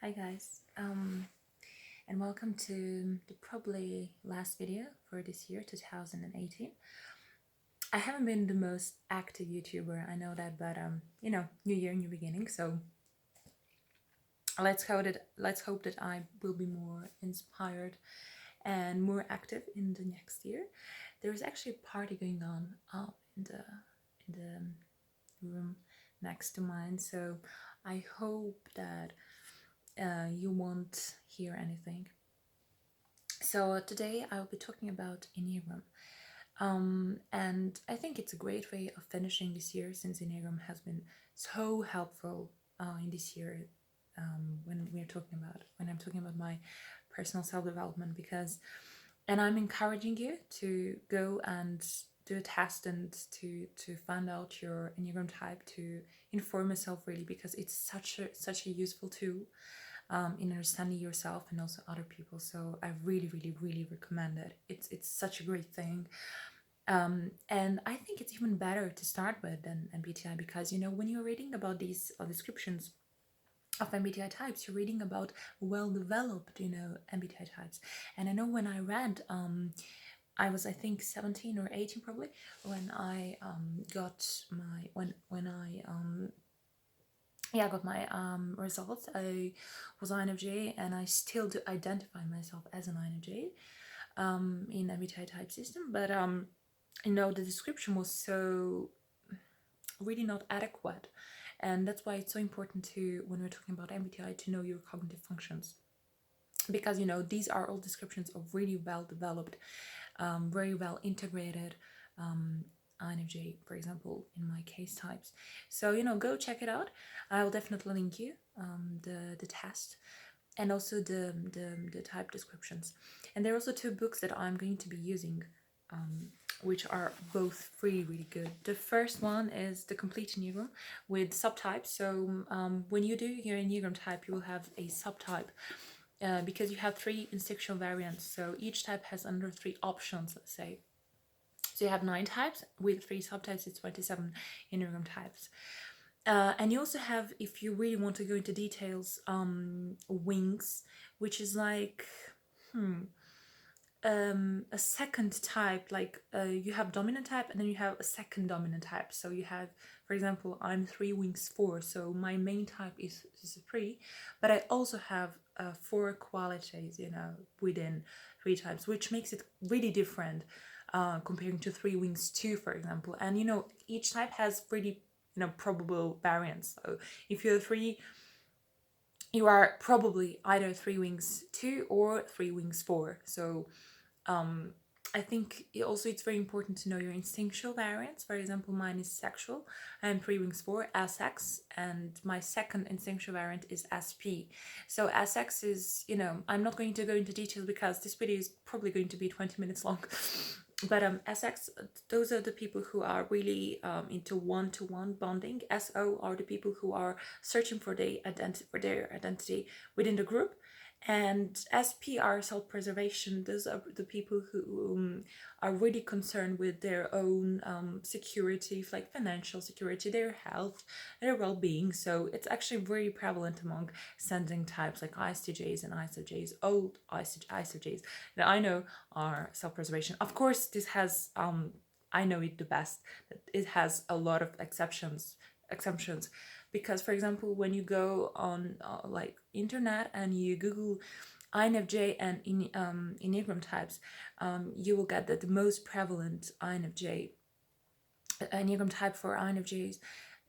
Hi guys, and welcome to the probably last video for this year, 2018. I haven't been the most active YouTuber, I know that, but new year, new beginning. So let's hope that I will be more inspired and more active in the next year. There is actually a party going on in the room next to mine, so I hope that you won't hear anything. So today I'll be talking about Enneagram. And I think it's a great way of finishing this year, since Enneagram has been so helpful in this year when I'm talking about my personal self-development, and I'm encouraging you to go and do a test and to find out your Enneagram type, to inform yourself really, because it's such a useful tool in understanding yourself and also other people. So I really recommend it. It's such a great thing. And I think it's even better to start with than MBTI, because when you're reading about these descriptions of MBTI types, you're reading about well-developed, MBTI types. And I know when I read, I was, I think, 17 or 18 probably when I got my got my results. I was INFJ, and I still do identify myself as an INFJ in MBTI type system, but the description was so really not adequate, and that's why it's so important to, when we're talking about MBTI, to know your cognitive functions, because these are all descriptions of really well developed, very well integrated INFJ, for example, in my case types. So go check it out. I'll definitely link you the test and also the type descriptions. And there are also two books that I'm going to be using, which are both really good. The first one is The Complete Enneagram with subtypes. So when you do your Enneagram type, you will have a subtype, because you have 3 instinctual variants. So each type has under 3 options, let's say. So you have 9 types with 3 subtypes. It's 27 Enneagram types. And you also have, if you really want to go into details, wings, which is like a second type. Like you have dominant type, and then you have a second dominant type. So you have, for example, I'm 3 wings 4, so my main type is 3, but I also have 4 qualities, within 3 types, which makes it really different comparing to 3 wings 2, for example. And each type has really probable variants. So if you're 3, you are probably either 3 wings 2 or 3 wings 4. So I think it's very important to know your instinctual variants. For example, mine is sexual. I'm 3 wings 4, SX, and my second instinctual variant is SP. So SX is, I'm not going to go into details because this video is probably going to be 20 minutes long. But SX, those are the people who are really into one-to-one bonding. SO are the people who are searching for their identity within the group. And SP are self-preservation. Those are the people who are really concerned with their own security, like financial security, their health, their well-being. So it's actually very prevalent among sending types like ISTJs and ISFJs. Old ISFJs that I know are self-preservation. Of course, this has I know it the best, that it has a lot of exceptions, because, for example, when you go on like internet and you Google INFJ and Enneagram types, you will get that the most prevalent INFJ Enneagram type for INFJs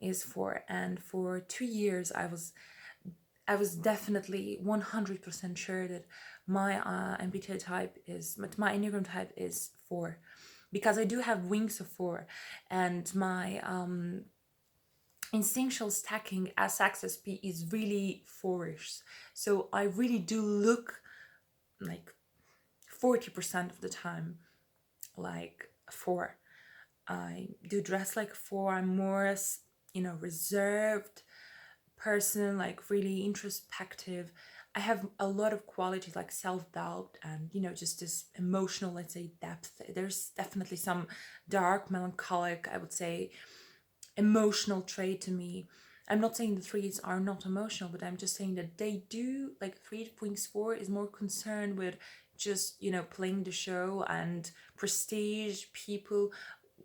is 4. And for 2 years I was definitely 100% sure that my MBTI type is, my Enneagram type is 4, because I do have wings of 4, and my instinctual stacking as access P is really 4ish. So I really do look like 40% of the time like 4. I do dress like 4. I'm more, reserved person, like really introspective. I have a lot of qualities like self-doubt and just this emotional, let's say, depth. There's definitely some dark, melancholic, I would say, emotional trait to me. I'm not saying the threes are not emotional, but I'm just saying that they do, like 3.4 is more concerned with just, playing the show and prestige people,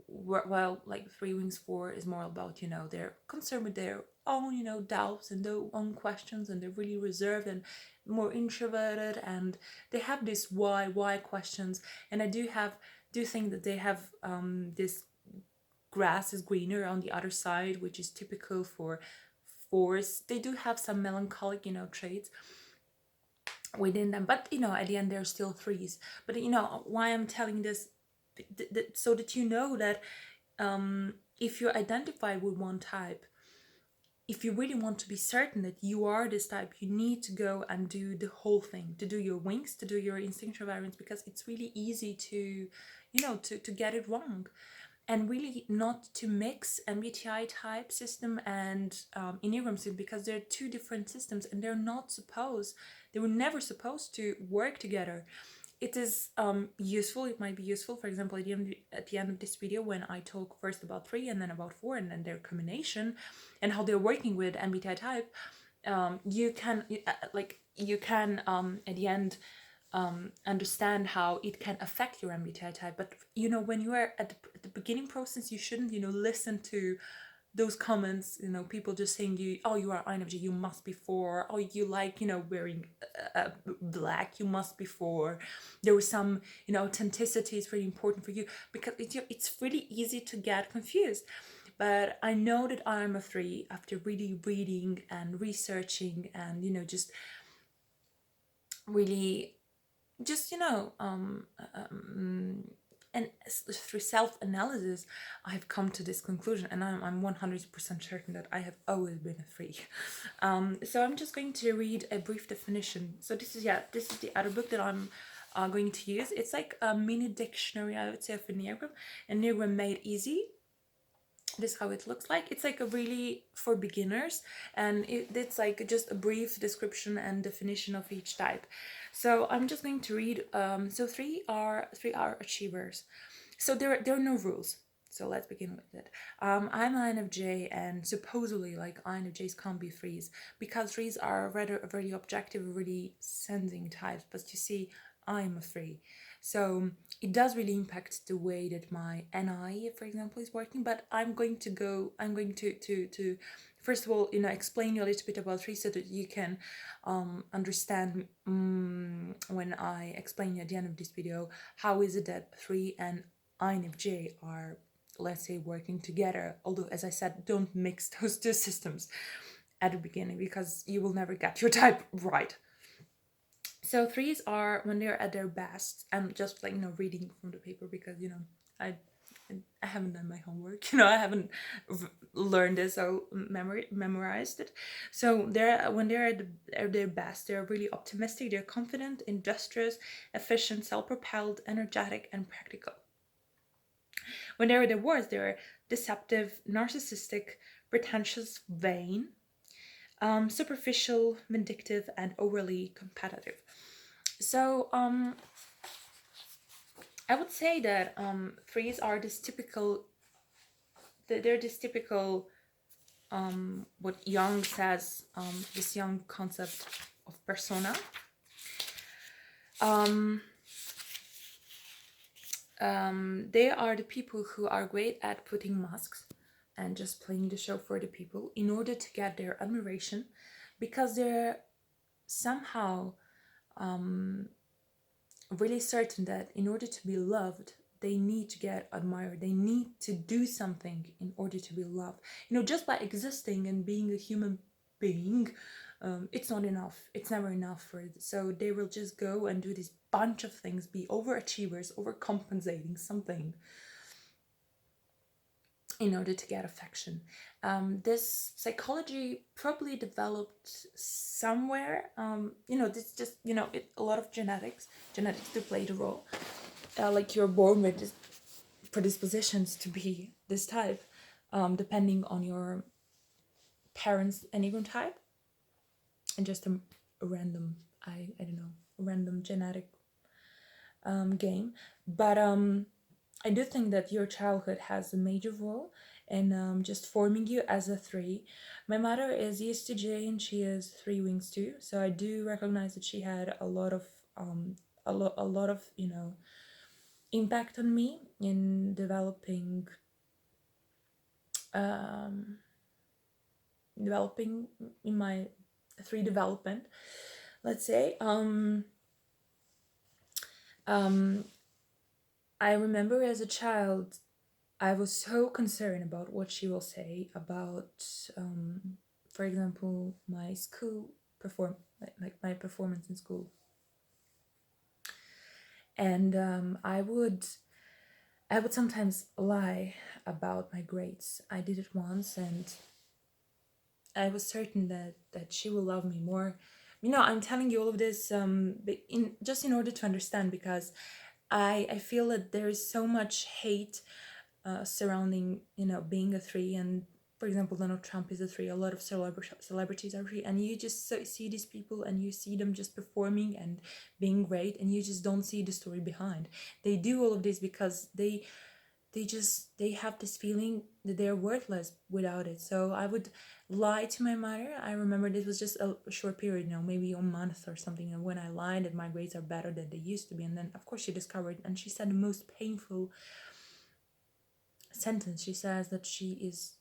while like 3 wings 4 is more about, they're concerned with their own, doubts and their own questions, and they're really reserved and more introverted, and they have this why questions. And I do think that they have this grass is greener on the other side, which is typical for fours. They do have some melancholic, traits within them, but at the end they're still threes. But why I'm telling this, so that that if you identify with one type, if you really want to be certain that you are this type, you need to go and do the whole thing, to do your wings, to do your instinctual variance, because it's really easy to to get it wrong. And really not to mix MBTI type system and Enneagram system, because they're two different systems, and they were never supposed to work together. It is useful, it might be useful, for example, at the end of this video, when I talk first about 3 and then about 4 and then their combination and how they're working with MBTI type. You can at the end understand how it can affect your MBTI type. But when you are at the beginning process, you shouldn't listen to those comments, people just saying you are INFJ, you must be 4. Oh, you like wearing black, you must be 4. There was some authenticity is really important for you, because it's really easy to get confused. But I know that I'm a 3 after really reading and researching and just really just and through self-analysis, I've come to this conclusion, and I'm 100% certain that I have always been a 3. So I'm just going to read a brief definition. So this is the other book that I'm going to use. It's like a mini dictionary, I would say, of Enneagram made easy. This is how it looks like. It's like a really for beginners, and it's like just a brief description and definition of each type. So I'm just going to read. So 3 are achievers. So there are no rules. So let's begin with it. I'm an INFJ, and supposedly like INFJs can't be 3s, because 3s are rather a very objective, really sensing types. But you see, I'm a 3. So it does really impact the way that my NI, for example, is working. But I'm going to first of all, explain you a little bit about 3, so that you can understand when I explain at the end of this video, how is it that 3 and INFJ are, let's say, working together. Although, as I said, don't mix those two systems at the beginning, because you will never get your type right. So 3s are when they're at their best. I'm just like reading from the paper, because I haven't done my homework. I haven't learned this or memorized it. So when they're at their best, they're really optimistic, they're confident, industrious, efficient, self-propelled, energetic, and practical. When they're at their worst, they're deceptive, narcissistic, pretentious, vain, superficial, vindictive, and overly competitive. So I would say that 3s are this typical. They're this typical. What Jung says, this Jung concept of persona. They are the people who are great at putting masks and just playing the show for the people in order to get their admiration, because they're somehow really certain that in order to be loved, they need to get admired. They need to do something in order to be loved. Just by existing and being a human being, it's not enough. It's never enough for it. So they will just go and do this bunch of things, be overachievers, overcompensating something in order to get affection. This psychology probably developed somewhere. This just a lot of genetics do play the role. Like you're born with this predispositions to be this type, depending on your parents' Enneagram type, and just a random I don't know, random genetic game. But I do think that your childhood has a major role, and just forming you as a three. My mother is ESTJ and she is three wings too, so I do recognize that she had a lot of impact on me in developing um, developing in my three development, let's say. I remember as a child, I was so concerned about what she will say about, for example, my school like my performance in school, and I would sometimes lie about my grades. I did it once, and I was certain that she will love me more. I'm telling you all of this in order to understand, because I feel that there is so much hate surrounding being a three. And for example, Donald Trump is a three, a lot of celebrities are three, and you just see these people and you see them just performing and being great, and you just don't see the story behind. They do all of this because they have this feeling that they're worthless without it. So I would lie to my mother. I remember this was just a short period, maybe a month or something, and when I lied that my grades are better than they used to be, and then of course she discovered, and she said the most painful sentence. She says that she is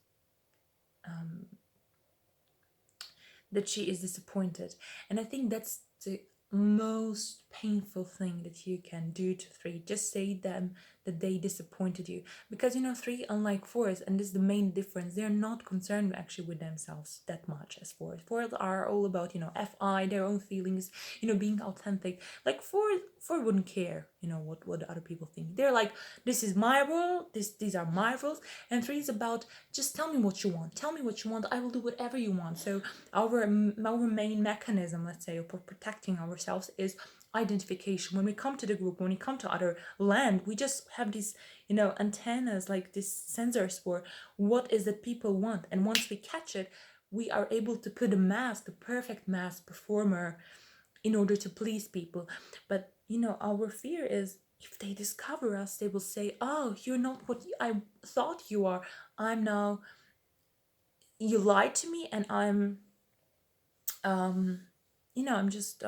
disappointed, and I think that's the most painful thing that you can do to three. Just say them that they disappointed you, because three, unlike fours, and this is the main difference, they're not concerned actually with themselves that much as fours. Fours are all about fi, their own feelings, being authentic. Like four wouldn't care what other people think. They're like, this is my world, these are my rules. And three is about, just tell me what you want, I will do whatever you want. So our main mechanism, let's say, for protecting ourselves is identification. When we come to the group, when we come to other land, we just have these antennas, like these sensors for what is that people want, and once we catch it, we are able to put a mask, the perfect mask performer, in order to please people. But our fear is, if they discover us, they will say, oh, you're not what I thought you are. You lied to me, and I'm just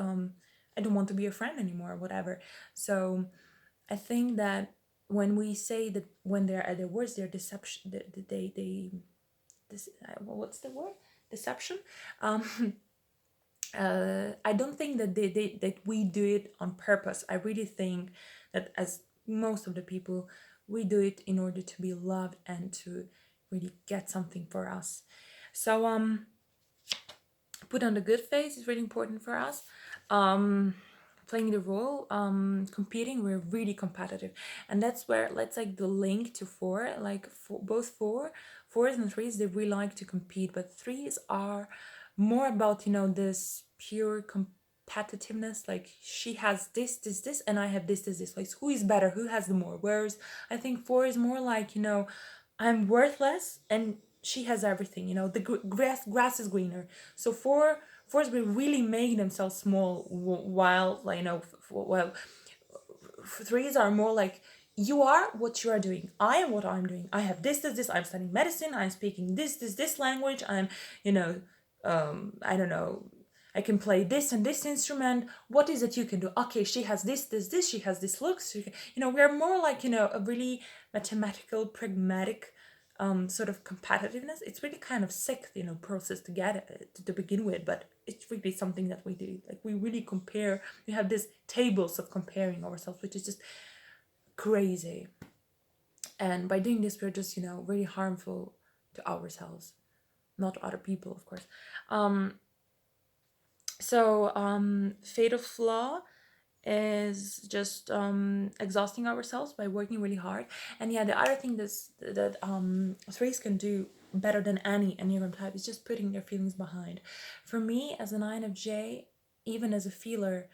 I don't want to be a friend anymore, or whatever. So I think that when we say that, when they're at their worst, they're deception. What's the word? Deception. I don't think that that we do it on purpose. I really think that, as most of the people, we do it in order to be loved and to really get something for us. So put on the good face is really important for us. Playing the role, competing, we're really competitive, and that's where, let's like the link to four, like both fours and threes, they really like to compete, but threes are more about this pure competitiveness. Like, she has this, and I have this. Like, who is better, who has the more? Whereas I think four is more like, I'm worthless and she has everything. The grass is greener. So fours will really make themselves small, while well, threes are more like, you are what you are doing, I am what I'm doing, I have this, I'm studying medicine, I'm speaking this language, I'm I don't know, I can play this and this instrument. What is it you can do? Okay, she has this, she has this looks. We're more like, a really mathematical, pragmatic sort of competitiveness. It's really kind of sick, process to get it to begin with, but it's really something that we do. Like, we really compare. We have these tables of comparing ourselves, which is just crazy. And by doing this, we're just, really harmful to ourselves, not to other people, of course. So fatal flaw is just exhausting ourselves by working really hard. And yeah, the other thing that threes can do better than any Enneagram type is just putting their feelings behind. For me, as an INFJ, even as a feeler,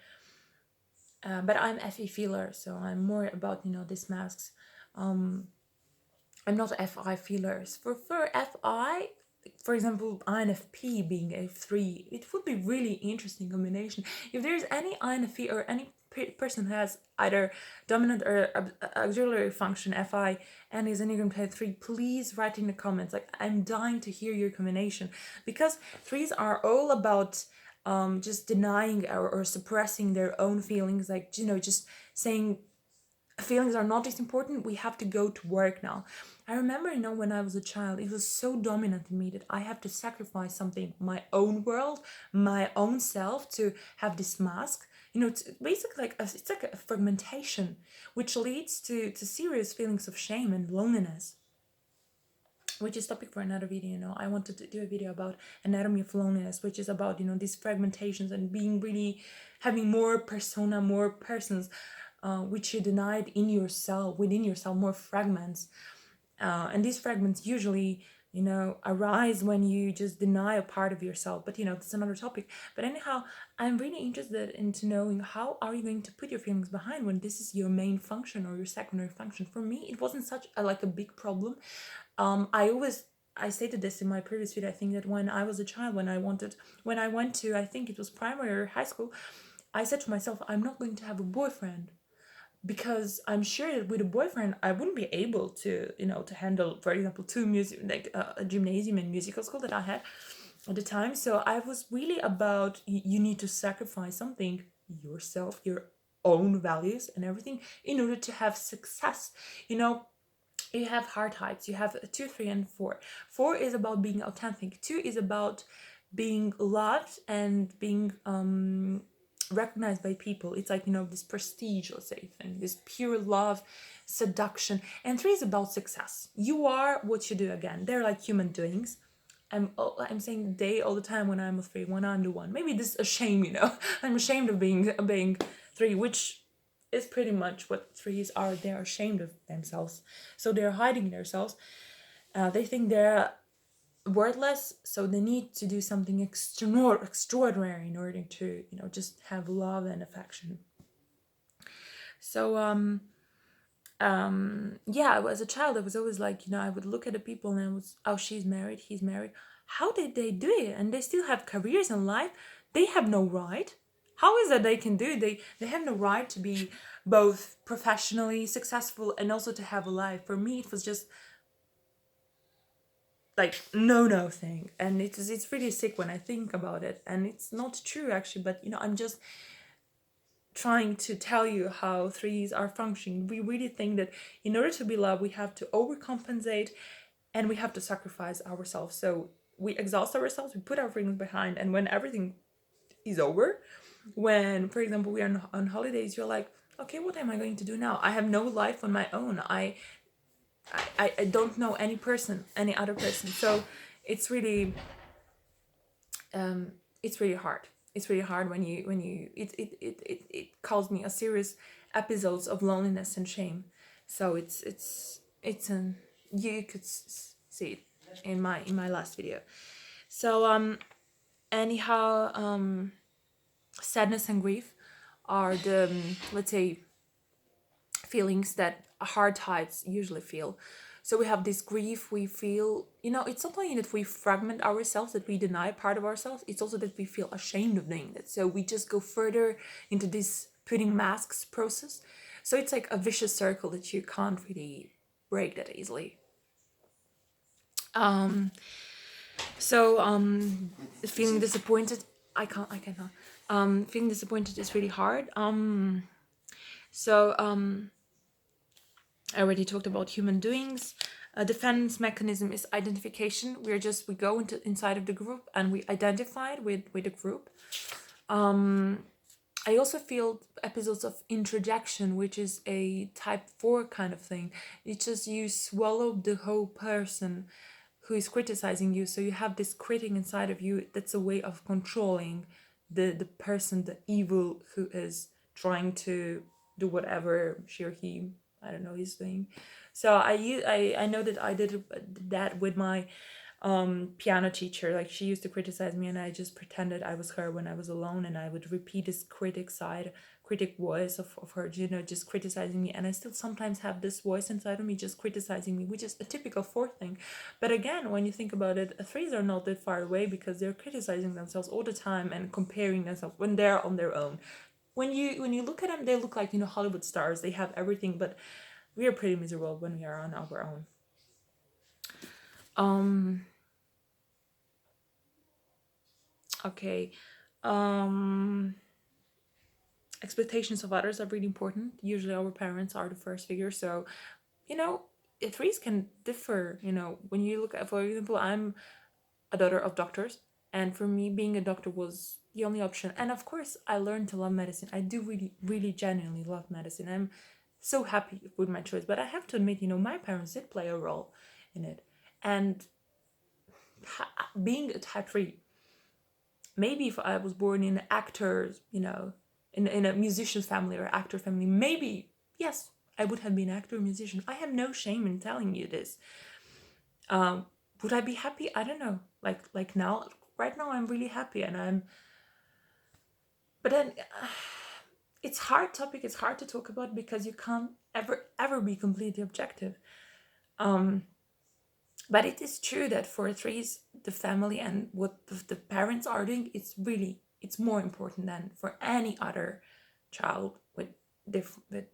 but I'm FE feeler, so I'm more about these masks. I'm not FI feelers. For FI, for example, INFP being a 3, it would be really interesting combination. If there's any INFP or any person who has either dominant or auxiliary function FI and is Enneagram type 3, please write in the comments. Like, I'm dying to hear your combination, because 3s are all about just denying or suppressing their own feelings, like, just saying feelings are not as important, we have to go to work now. I remember, when I was a child, it was so dominant in me that I have to sacrifice something, my own world, my own self, to have this mask. It's basically like it's like a fragmentation, which leads to serious feelings of shame and loneliness, which is topic for another video. I wanted to do a video about anatomy of loneliness, which is about these fragmentations and being really having more persona, more persons, which you denied in yourself, within yourself, more fragments. And these fragments usually, arise when you just deny a part of yourself. But, that's another topic. But anyhow, I'm really interested into knowing, how are you going to put your feelings behind when this is your main function or your secondary function? For me, it wasn't such a big problem. I stated this in my previous video. I think that when I was a child, when I went to, I think it was primary or high school, I said to myself, I'm not going to have a boyfriend, because I'm sure that with a boyfriend I wouldn't be able to to handle, for example, two music, like a gymnasium and musical school that I had at the time. So I was really about, you need to sacrifice something, yourself, your own values and everything, in order to have success. You have hard types, you have 2, 3, and 4. 4 is about being authentic. 2 is about being loved and being recognized by people. It's like, this prestige, let's say, thing, this pure love, seduction. And 3 is about success. You are what you do. Again, they're like human doings. I'm saying they all the time when I'm a 3, when I'm the 1. Maybe this is a shame, I'm ashamed of being 3, which is pretty much what 3s are. They're ashamed of themselves, so they're hiding themselves. They think they're worthless, so they need to do something extraordinary in order to just have love and affection. So yeah, as a child I was always like, I would look at the people and I was, oh, she's married, he's married, how did they do it? And they still have careers in life. They have no right. How is that they can do it? They have no right to be both professionally successful and also to have a life. For me, it was just like no thing, and it's really sick when I think about it. And it's not true actually, but I'm just trying to tell you how 3s are functioning. We really think that in order to be loved we have to overcompensate and we have to sacrifice ourselves. So we exhaust ourselves, we put our feelings behind, and when everything is over, when, for example, we are on holidays, you're like, okay, what am I going to do now? I have no life on my own. I don't know any other person. So it's really hard. It's really hard when you it caused me a serious episodes of loneliness and shame. So it's you could see it in my last video. So anyhow, sadness and grief are the let's say feelings that hard types usually feel. So we have this grief we feel, it's not only that we fragment ourselves, that we deny part of ourselves, it's also that we feel ashamed of doing that. So we just go further into this putting masks process. So it's like a vicious circle that you can't really break that easily. Feeling disappointed, I cannot. Feeling disappointed is really hard. I already talked about human doings. A defense mechanism is identification. We go inside of the group and we identify with the group. I also feel episodes of introjection, which is a type 4 kind of thing. It's just you swallow the whole person who is criticizing you. So you have this critic inside of you. That's a way of controlling the person, the evil, who is trying to do whatever she or he, I don't know, he's doing. So I know that I did that with my piano teacher. Like, she used to criticize me, and I just pretended I was her when I was alone, and I would repeat this critic voice of her, just criticizing me. And I still sometimes have this voice inside of me just criticizing me, which is a typical 4 thing. But again, when you think about it, 3s are not that far away, because they're criticizing themselves all the time and comparing themselves when they're on their own. When you look at them, they look like, Hollywood stars. They have everything, but we are pretty miserable when we are on our own. Okay. Expectations of others are really important. Usually our parents are the first figure, so threes can differ. When you look at, for example, I'm a daughter of doctors, and for me, being a doctor was the only option. And of course, I learned to love medicine. I do really, really genuinely love medicine. I'm so happy with my choice. But I have to admit, my parents did play a role in it. And being a type 3, maybe if I was born in actors, in a musician family or actor family, maybe, yes, I would have been an actor or musician. I have no shame in telling you this. Would I be happy? I don't know. Like now, right now, I'm really happy, but then it's hard topic. It's hard to talk about, because you can't ever be completely objective. But it is true that for 3s, the family and what the parents are doing, it's more important than for any other child with different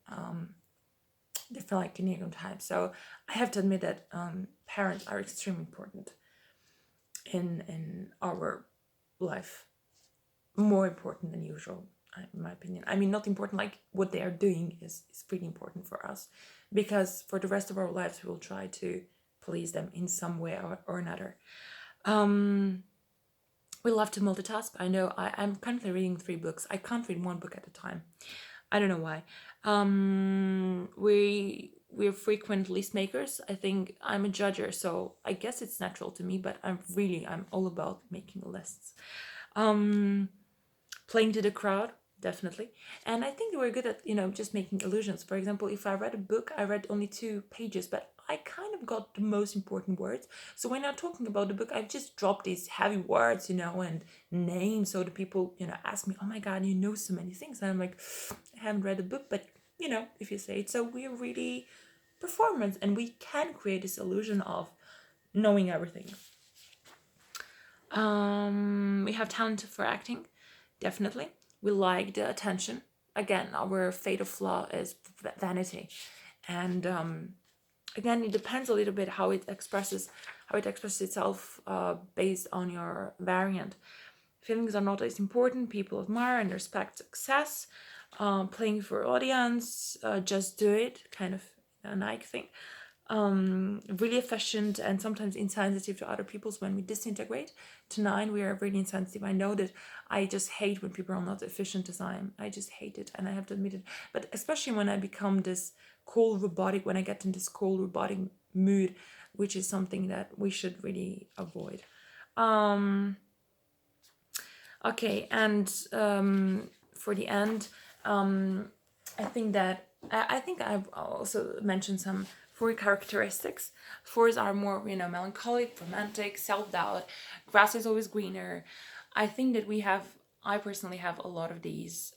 like Enneagram types. So I have to admit that parents are extremely important in our life, more important than usual, in my opinion. I mean, not important, like what they are doing is pretty important for us, because for the rest of our lives we will try to please them in some way or another. We love to multitask. I know I'm currently reading 3 books. I can't read one book at a time. I don't know why. We're frequent list makers. I think I'm a judger, so I guess it's natural to me, but I'm all about making lists. Playing to the crowd, definitely. And I think we're good at, just making illusions. For example, if I read a book, I read only 2 pages, but I kind of got the most important words. So when I'm talking about the book, I've just dropped these heavy words, and names. So the people, ask me, oh my God, you know so many things. And I'm like, I haven't read a book, but, if you say it. So we're really performance, and we can create this illusion of knowing everything. We have talent for acting, definitely. We like the attention. Again, our fatal flaw is vanity. And again, it depends a little bit how it expresses itself based on your variant. Feelings are not as important. People admire and respect success. Playing for audience, just do it, kind of a Nike thing. Really efficient and sometimes insensitive to other people's when we disintegrate. To 9, we are really insensitive. I know that I just hate when people are not efficient as I am. I just hate it, and I have to admit it. But especially when I become this cold robotic, when I get in this cold robotic mood, which is something that we should really avoid. Okay, and for the end, I think I've also mentioned some 4 characteristics. 4s are more, melancholic, romantic, self-doubt. Grass is always greener. I think that I personally have a lot of these,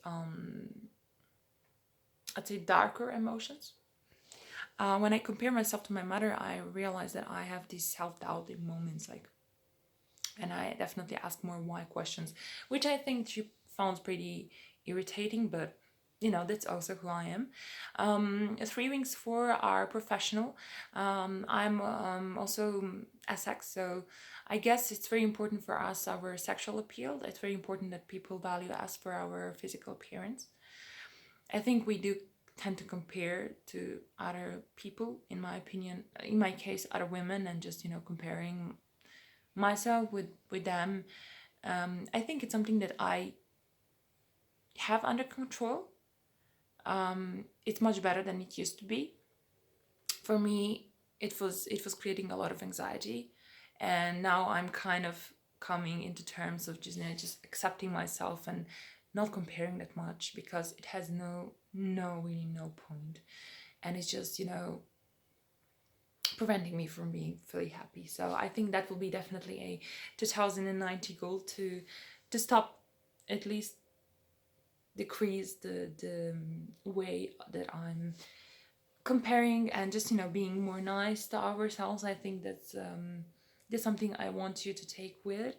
I'd say, darker emotions. When I compare myself to my mother, I realize that I have these self-doubting moments, and I definitely ask more why questions, which I think she found pretty irritating, but that's also who I am. 3 wings 4 are professional. I'm also sex, so I guess it's very important for us, our sexual appeal. It's very important that people value us for our physical appearance. I think we do tend to compare to other people, in my opinion, in my case, other women, and just, comparing myself with them. I think it's something that I have under control. It's much better than it used to be. For me, it was creating a lot of anxiety, and now I'm kind of coming into terms of just accepting myself and not comparing that much, because it has really no point, and it's just preventing me from being fully happy. So I think that will be definitely a 2090 goal, to stop, at least decrease the way that I'm comparing, and just, you know, being more nice to ourselves. I think that's something I want you to take with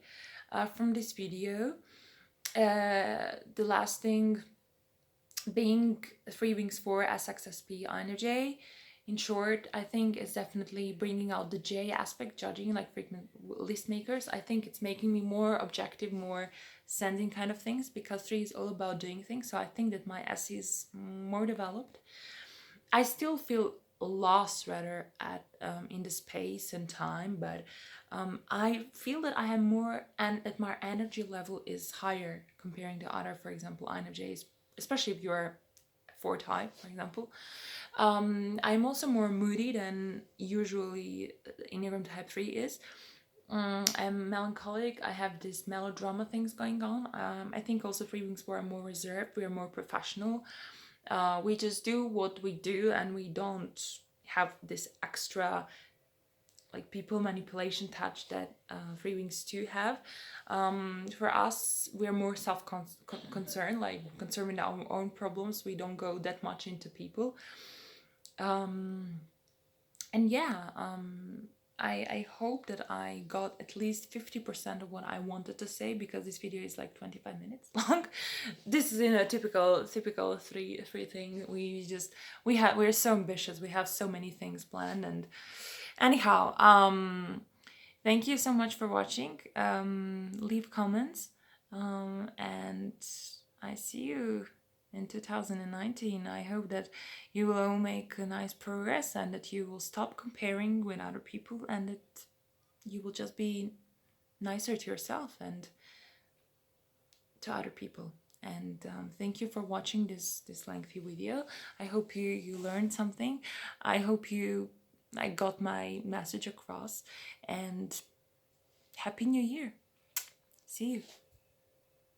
from this video. The last thing, being 3 wings 4 SXSP INFJ, in short, I think it's definitely bringing out the J aspect, judging, like frequent list makers. I think it's making me more objective, more sending kind of things, because 3 is all about doing things. So I think that my S is more developed. I still feel lost rather at in the space and time, but I feel that I am more, and that my energy level is higher comparing to other, for example, INFJs, especially if you're 4 type, for example. I'm also more moody than usually Enneagram type 3 is. I'm melancholic. I have this melodrama things going on. I think also 3 wings 4 are more reserved. We are more professional. We just do what we do, and we don't have this extra like people manipulation touch that 3 wings 2 have. For us, we're more self-concerned, like concerned with our own problems. We don't go that much into people. And yeah, I hope that I got at least 50% of what I wanted to say, because this video is like 25 minutes long. This is in a typical three thing. We're so ambitious. We have so many things planned. And anyhow, thank you so much for watching. Leave comments, and I see you in 2019. I hope that you will all make a nice progress, and that you will stop comparing with other people, and that you will just be nicer to yourself and to other people. And thank you for watching this lengthy video. I hope you learned something. I hope I got my message across, and Happy New Year. See you.